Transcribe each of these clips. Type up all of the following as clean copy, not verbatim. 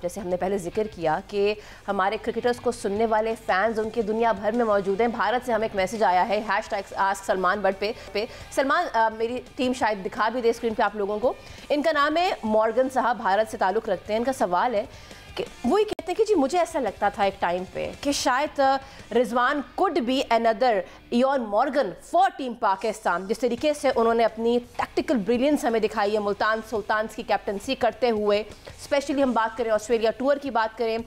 जैसे हमने पहले जिक्र किया कि हमारे क्रिकेटर्स को सुनने वाले फैंस उनके दुनिया भर में मौजूद हैं। भारत से हमें एक मैसेज आया है #AskSalman पे सलमान, मेरी टीम शायद दिखा भी दे स्क्रीन पे आप लोगों को। इनका नाम है मॉर्गन साहब, भारत से ताल्लुक़ रखते हैं। इनका सवाल है कि वो ही कहते हैं कि जी मुझे ऐसा लगता था एक टाइम पे कि शायद Rizwan could be another Eoin Morgan for team Pakistan. जिस तरीके से उन्होंने अपनी टैक्टिकल ब्रिलियंस हमें दिखाई है मुल्तान सुल्तान्स की कैप्टनसी करते हुए, स्पेशली हम बात करें ऑस्ट्रेलिया टूर की बात करें,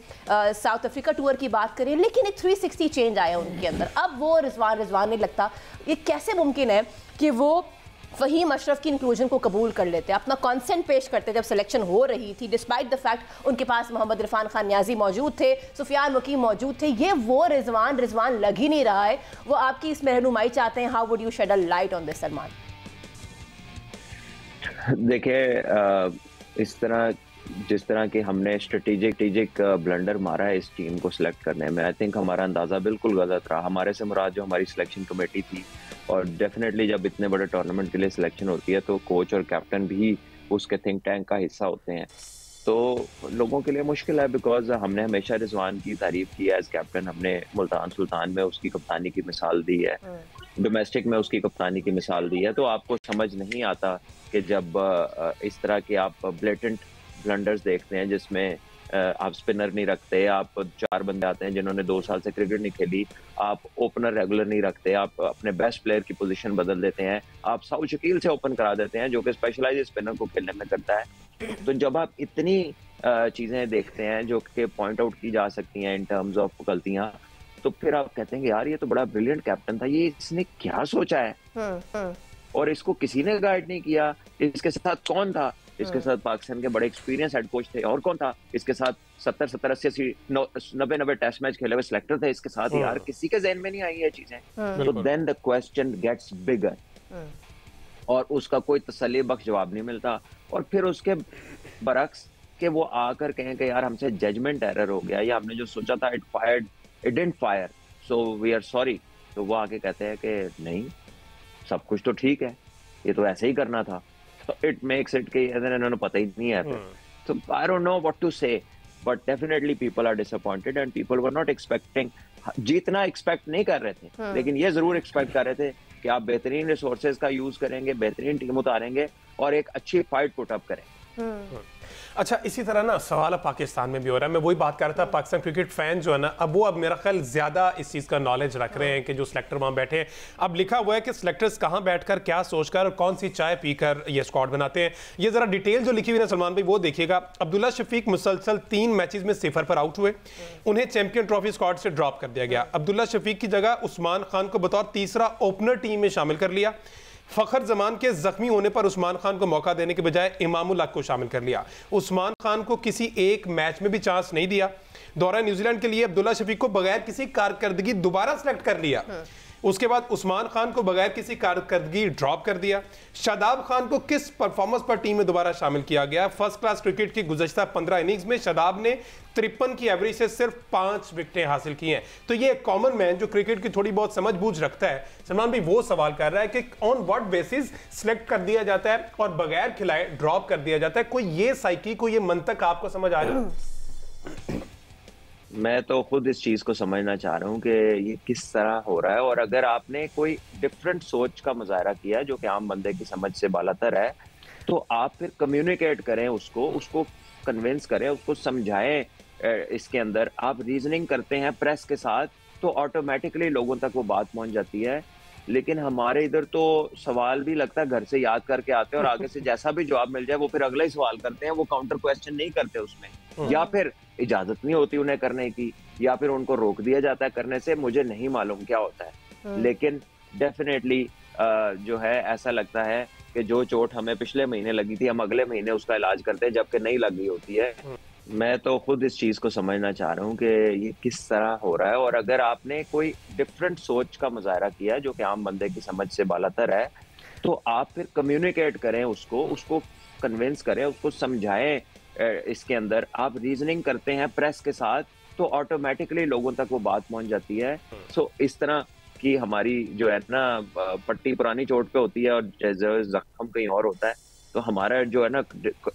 साउथ अफ्रीका टूर की बात करें, लेकिन एक 360 चेंज आया उनके अंदर। अब वो रिजवान नहीं लगता। ये कैसे मुमकिन है कि वो फ़हीम अशरफ की इंक्लूजन को कबूल कर लेते, अपना कॉन्सेंट पेश करते जब सिलेक्शन हो रही थी, डिस्पाइट द फैक्ट उनके पास मोहम्मद इरफान खान न्याजी मौजूद थे, सुफियान वकीम मौजूद थे। ये वो रिजवान लग ही नहीं रहा है। वो आपकी इसमें रहनुमाई चाहते हैं। How would you shed a light on this Salman? देखिए, जिस तरह के हमने स्ट्रेटेजिक ब्लंडर मारा है इस टीम को सिलेक्ट करने में, आई थिंक हमारा अंदाज़ा बिल्कुल गलत रहा। हमारे से मुराद जो हमारी सिलेक्शन कमेटी थी, और डेफिनेटली जब इतने बड़े टूर्नामेंट के लिए सिलेक्शन होती है तो कोच और कैप्टन भी उसके थिंक टैंक का हिस्सा होते हैं। तो लोगों के लिए मुश्किल है, बिकॉज हमने हमेशा रिजवान की तारीफ की है एज कैप्टन। हमने मुल्तान सुल्तान में उसकी कप्तानी की मिसाल दी है, डोमेस्टिक में उसकी कप्तानी की मिसाल दी है। तो आपको समझ नहीं आता कि जब इस तरह के आप ब्लेटेंट ब्लंडर्स देखते हैं जिसमें आप स्पिनर नहीं रखते, आप 4 बंदे आते हैं जिन्होंने 2 साल से क्रिकेट नहीं खेली, आप ओपनर रेगुलर नहीं रखते, आप अपने बेस्ट प्लेयर की पोजीशन बदल देते हैं, आप साउथ शकील से ओपन करा देते हैं जो कि स्पेशलाइज स्पिनर को खेलने में करता है। तो जब आप इतनी चीजें देखते हैं जो कि पॉइंट आउट की जा सकती हैं इन टर्म्स ऑफ गलतियां, तो फिर आप कहते हैं कि यार ये तो बड़ा ब्रिलियंट कैप्टन था, ये इसने क्या सोचा है और इसको किसी ने गाइड नहीं किया। इसके साथ कौन था? इसके साथ पाकिस्तान के बड़े एक्सपीरियंस हेड कोच थे, और कौन था इसके साथ? 70 80 90 टेस्ट मैच खेले हुए सिलेक्टर थे इसके साथ। यार किसी के जहन में नहीं आई ये चीजें। तो देन द क्वेश्चन गेट्स बिगर, और उसका कोई तसल्ली बख्श जवाब नहीं मिलता। और फिर उसके बरक्स कि वो आकर कहें कि यार हमसे जजमेंट एरर हो गया, या हमने जो सोचा था it didn't fire, so we are sorry. तो वो आके कहते हैं कि नहीं, सब कुछ तो ठीक है, ये तो ऐसे ही करना था। तो इट मेक्स इट कि इन्होंने पता ही नहीं है फिर। तो I don't know what to say, but definitely people are disappointed and people were not expecting. जीतना एक्सपेक्ट नहीं कर रहे थे, लेकिन ये जरूर एक्सपेक्ट कर रहे थे कि आप बेहतरीन रिसोर्सेज का यूज करेंगे, बेहतरीन टीम उतारेंगे और एक अच्छी फाइट पुट अप करेंगे। अच्छा, इसी तरह ना सवाल अब पाकिस्तान में भी हो रहा है। मैं वही बात कर रहा था, पाकिस्तान क्रिकेट फैन जो है ना, अब वो अब मेरा ख्याल ज्यादा इस चीज का नॉलेज रख रहे हैं कि जो सिलेक्टर वहां बैठे हैं, अब लिखा हुआ है कि सिलेक्टर्स कहां बैठकर क्या सोचकर और कौन सी चाय पीकर ये स्क्वाड बनाते हैं। ये जरा डिटेल जो लिखी हुई है सलमान भाई वो देखिएगा। अब्दुल्ला शफीक मुसलसल 3 मैचेस में 0 पर आउट हुए, उन्हें चैंपियन ट्रॉफी स्क्वाड से ड्रॉप कर दिया गया। अब्दुल्ला शफीक की जगह उस्मान खान को बतौर तीसरा ओपनर टीम में शामिल कर लिया। फखर जमान के जख्मी होने पर उस्मान खान को मौका देने के बजाय इमामुल हक को शामिल कर लिया। उस्मान खान को किसी एक मैच में भी चांस नहीं दिया। दौरा न्यूजीलैंड के लिए अब्दुल्ला शफीक को बगैर किसी कारकर्दगी दोबारा सिलेक्ट कर लिया। उसके बाद उस्मान खान को बगैर किसी कारकर्दगी ड्रॉप कर दिया। शादाब खान को किस परफॉर्मेंस पर टीम में दोबारा शामिल किया गया? फर्स्ट क्लास क्रिकेट की गुज़श्ता 15 इनिंग्स में शादाब ने 53 की एवरेज से सिर्फ 5 विकेटें हासिल की हैं। तो ये एक कॉमन मैन जो क्रिकेट की थोड़ी बहुत समझ बूझ रखता है, सलमान भी वो सवाल कर रहा है कि ऑन व्हाट बेसिस सिलेक्ट कर दिया जाता है और बगैर खिलाए ड्रॉप कर दिया जाता है। कोई ये साइकी, कोई ये मंतक आपको समझ आ जाए? मैं तो खुद इस चीज को समझना चाह रहा हूँ कि ये किस तरह हो रहा है, और अगर आपने कोई डिफरेंट सोच का मुजाहरा किया जो कि आम बंदे की समझ से बालातर है, तो आप फिर कम्युनिकेट करें, उसको कन्विंस करें, उसको समझाएं। इसके अंदर आप रीजनिंग करते हैं प्रेस के साथ तो ऑटोमेटिकली लोगों तक वो बात पहुंच जाती है। लेकिन हमारे इधर तो सवाल भी लगता है घर से याद करके आते हैं और आगे से जैसा भी जवाब मिल जाए वो फिर अगला ही सवाल करते हैं, वो काउंटर क्वेश्चन नहीं करते उसमें, या फिर इजाजत नहीं होती उन्हें करने की, या फिर उनको रोक दिया जाता है करने से। मुझे नहीं मालूम क्या होता है, लेकिन डेफिनेटली जो है ऐसा लगता है कि जो चोट हमें पिछले महीने लगी थी हम अगले महीने उसका इलाज करते हैं, जबकि नहीं लगी होती है। मैं तो खुद इस चीज को समझना चाह रहा हूँ कि ये किस तरह हो रहा है, और अगर आपने कोई डिफरेंट सोच का मुजाहरा किया जो कि आम बंदे की समझ से बालातर है, तो आप फिर कम्युनिकेट करें, उसको कन्विंस करें, उसको समझाएं। इसके अंदर आप रीजनिंग करते हैं प्रेस के साथ तो ऑटोमेटिकली लोगों तक वो बात पहुंच जाती है। सो इस तरह की हमारी जो है ना पट्टी पुरानी चोट पे होती है और जख्म कहीं और होता है, तो हमारा जो है ना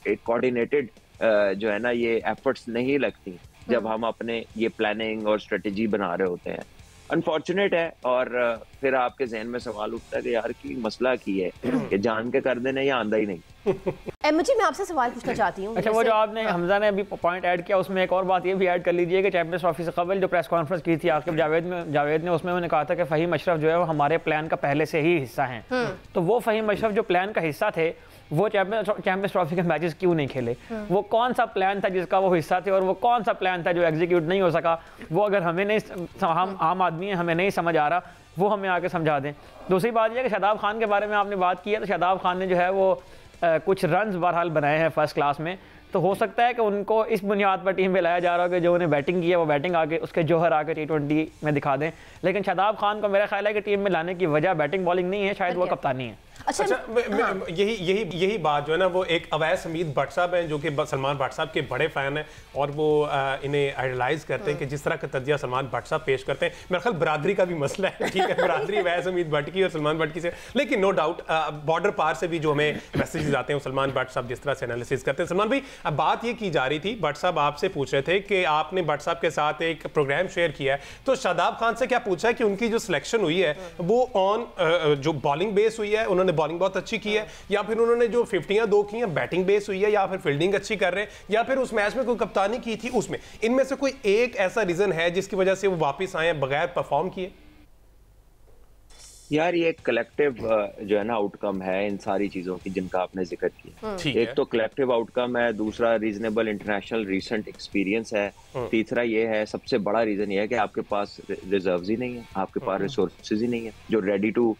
एक कोऑर्डिनेटेड जो है ना ये एफर्ट्स नहीं लगती जब हम अपने ये प्लानिंग और स्ट्रेटेजी बना रहे होते हैं। अनफॉर्चुनेट है। और फिर आपके जहन में सवाल उठता है कि यार की मसला की है कि जान के कर देने या आंदा ही नहीं। मुझे मैं आपसे सवाल पूछना चाहती हूँ। अच्छा, वो जो आपने हमजा ने अभी पॉइंट ऐड किया उसमें एक और बात ये भी ऐड कर लीजिए कि चैंपियंस ट्रॉफी से कबल जो प्रेस कॉन्फ्रेंस की थी आकिब जावेद ने उसमें उन्होंने कहा था कि फ़हीम अशरफ जो है वो हमारे प्लान का पहले से ही हिस्सा हैं। तो वो फ़हीम अशरफ जो प्लान का हिस्सा थे वो चैंपियंस ट्रॉफी के मैचेस क्यों नहीं खेले? वो कौन सा प्लान था जिसका वो हिस्सा थे और वो कौन सा प्लान था जो एग्जीक्यूट नहीं हो सका? वो अगर हमें नहीं, हम आम आदमी हैं, हमें नहीं समझ आ रहा, वो हमें आके समझा दें। दूसरी बात यह है कि शादाब खान के बारे में आपने बात की है, तो शादाब खान ने जो है वो कुछ रन्स बहरहाल बनाए हैं फर्स्ट क्लास में, तो हो सकता है कि उनको इस बुनियाद पर टीम में लाया जा रहा हो कि जो उन्हें बैटिंग की है वो बैटिंग आके उसके जौहर आके T20 में दिखा दें। लेकिन शादाब खान को मेरा ख्याल है कि टीम में लाने की वजह बैटिंग बॉलिंग नहीं है, शायद वो कप्तानी है। अच्छा, यही बात जो है ना वो एक अवैस हमीद भट्ट साहब हैं जो कि सलमान भट्ट साहब के बड़े फ़ैन हैं और वो इन्हें आइडलाइज करते हैं कि जिस तरह का तज्जिया सलमान भट्ट साहब पेश करते हैं। मेरा ख्याल बरादरी का भी मसला है, ठीक है, बरादरी अवैस हमीद भट्ट की और सलमान भट्ट की से, लेकिन नो डाउट बॉर्डर पार से भी जो हमें मैसेजेस आते हैं वो सलमान भट्ट साहब जिस तरह से एनालिसिस करते हैं। सलमान भाई, अब बात ये की जा रही थी, भट्ट साहब आपसे पूछ रहे थे कि आपने भट्ट साहब के साथ एक प्रोग्राम शेयर किया है, तो शादाब खान से क्या पूछा है कि उनकी जो सिलेक्शन हुई है वो ऑन जो बॉलिंग बेस हुई है, उन्होंने बॉलिंग बहुत अच्छी की है, या फिर उन्होंने जो 50 2 की हैं बैटिंग बेस हुई है, या फिर फील्डिंग अच्छी कर रहे हैं, या फिर उस मैच में कोई कप्तानी की थी उसमें, इनमें से कोई एक ऐसा रीजन है जिसकी वजह से वो वापस आए बगैर परफॉर्म किए? यार ये कलेक्टिव जो है ना आउटकम है इन सारी चीजों की जिनका आपने जिक्र किया। एक तो कलेक्टिव आउटकम है, दूसरा रीजनेबल इंटरनेशनल रीसेंट एक्सपीरियंस है, तीसरा ये है, सबसे बड़ा रीजन ये है कि आपके पास रिजर्व्स ही नहीं है, आपके पास रिसोर्सेज ही नहीं है जो रेडी टू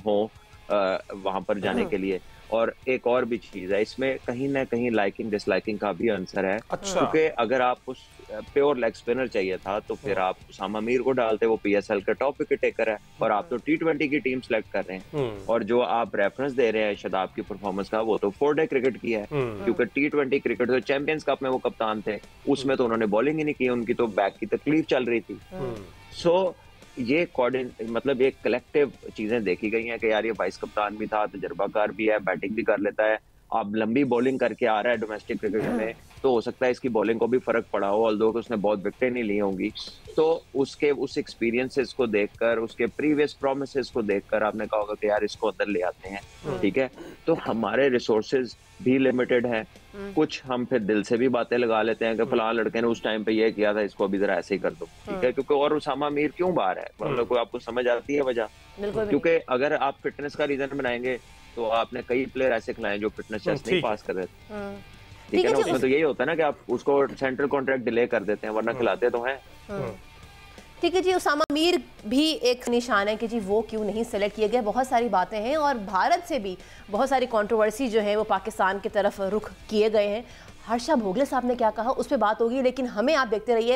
हो वहां पर जाने के लिए। और एक और भी चीज है इसमें, कहीं ना कहीं लाइकिंग डिसलाइकिंग का भी आंसर है। क्योंकि अगर आप उस प्योर लेग स्पिनर चाहिए था तो फिर आप उसामा मीर को डालते, वो PSL का टॉप विकेट टेकर है, और आप तो T20 की टीम सेलेक्ट कर रहे हैं। और जो आप रेफरेंस दे रहे हैं शादाब की परफॉर्मेंस का, वो तो 4 डे क्रिकेट की है, क्योंकि T20 क्रिकेट तो चैंपियंस कप में वो कप्तान थे, उसमें तो उन्होंने बॉलिंग ही नहीं की, उनकी तो बैक की तकलीफ चल रही थी। सो ये मतलब एक कलेक्टिव चीजें देखी गई हैं कि यार ये वाइस कप्तान भी था, तजर्बाकार भी है, बैटिंग भी कर लेता है, अब लंबी बॉलिंग करके आ रहा है डोमेस्टिक क्रिकेट में, तो हो सकता है इसकी बॉलिंग को भी फर्क पड़ा हो, ऑल्दो कि उसने बहुत विकेटें नहीं ली होंगी। तो उसके उस एक्सपीरियंसेस को देखकर, उसके प्रीवियस प्रोमिसेस को देखकर आपने कहा होगा कि यार इसको अंदर ले आते हैं, ठीक है। तो हमारे रिसोर्सेज भी लिमिटेड हैं, कुछ हम फिर दिल से भी बातें लगा लेते हैं कि फलां लड़के ने उस टाइम पे ये किया था, इसको अभी जरा ऐसे ही कर दो, ठीक है। क्योंकि और उसामा मीर क्यों बाहर है, मतलब कोई आपको समझ आती है वजह? क्योंकि अगर आप फिटनेस का रीजन बनाएंगे तो आपने कई प्लेयर ऐसे खिलाए जो फिटनेस टेस्ट नहीं पास कर रहे थे, ठीक है ना। उसमें तो यही होता है ना कि आप उसको सेंट्रल कॉन्ट्रैक्ट डिले कर देते हैं, वरना खिलाते तो हैं। ठीक है जी, उसामा मीर भी एक निशान है कि जी वो क्यों नहीं सेलेक्ट किए गए। बहुत सारी बातें हैं और भारत से भी बहुत सारी कंट्रोवर्सी जो है वो पाकिस्तान की तरफ रुख किए गए हैं। हर्षा भोगले साहब ने क्या कहा उस पर बात होगी, लेकिन हमें आप देखते रहिए